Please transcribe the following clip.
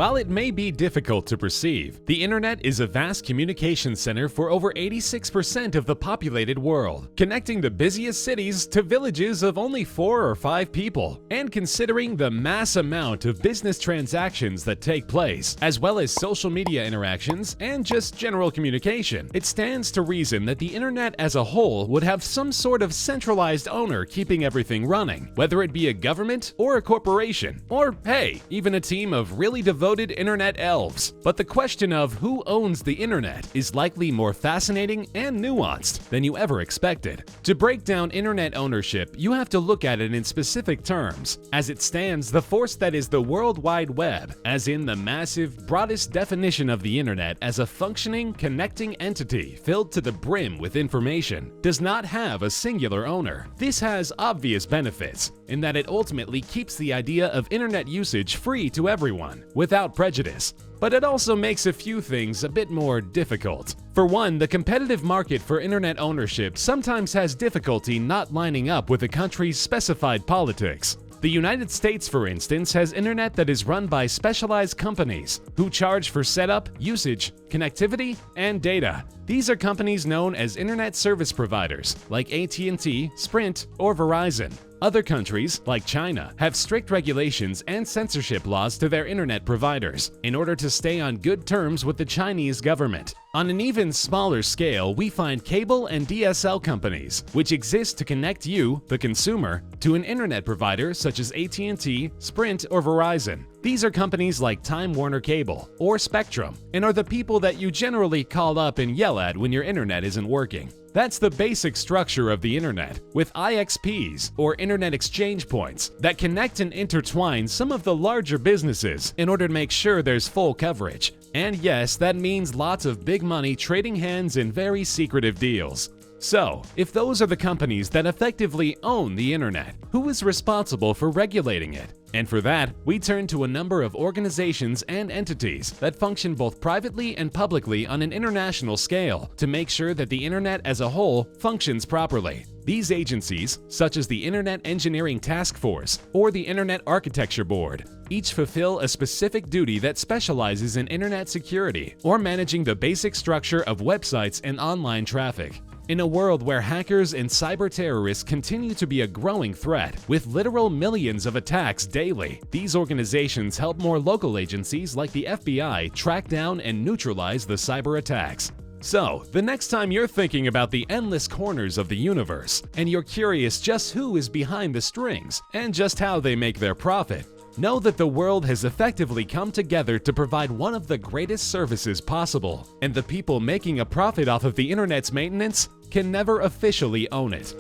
While it may be difficult to perceive, the internet is a vast communication center for over 86% of the populated world, connecting the busiest cities to villages of only 4 or 5 people. And considering the mass amount of business transactions that take place, as well as social media interactions and just general communication, it stands to reason that the internet as a whole would have some sort of centralized owner keeping everything running, whether it be a government or a corporation, or hey, even a team of really devoted internet elves. But the question of who owns the internet is likely more fascinating and nuanced than you ever expected. To break down internet ownership, you have to look at it in specific terms. As it stands, the force that is the World Wide Web, as in the massive, broadest definition of the internet as a functioning, connecting entity filled to the brim with information, does not have a singular owner. This has obvious benefits, in that it ultimately keeps the idea of internet usage free to everyone, without prejudice. But it also makes a few things a bit more difficult. For one, the competitive market for internet ownership sometimes has difficulty not lining up with a country's specified politics. The United States, for instance, has internet that is run by specialized companies who charge for setup, usage, connectivity, and data. These are companies known as internet service providers like AT&T, Sprint, or Verizon. Other countries, like China, have strict regulations and censorship laws to their internet providers in order to stay on good terms with the Chinese government. On an even smaller scale, we find cable and DSL companies, which exist to connect you, the consumer, to an internet provider such as AT&T, Sprint, or Verizon. These are companies like Time Warner Cable or Spectrum, and are the people that you generally call up and yell at when your internet isn't working. That's the basic structure of the internet, with IXPs, or Internet Exchange Points, that connect and intertwine some of the larger businesses in order to make sure there's full coverage. And yes, that means lots of big money trading hands in very secretive deals. So, if those are the companies that effectively own the internet, who is responsible for regulating it? And for that, we turn to a number of organizations and entities that function both privately and publicly on an international scale to make sure that the internet as a whole functions properly. These agencies, such as the Internet Engineering Task Force or the Internet Architecture Board, each fulfill a specific duty that specializes in internet security or managing the basic structure of websites and online traffic. In a world where hackers and cyber terrorists continue to be a growing threat, with literal millions of attacks daily, these organizations help more local agencies like the FBI track down and neutralize the cyber attacks. So, the next time you're thinking about the endless corners of the universe, and you're curious just who is behind the strings and just how they make their profit, know that the world has effectively come together to provide one of the greatest services possible, and the people making a profit off of the internet's maintenance can never officially own it.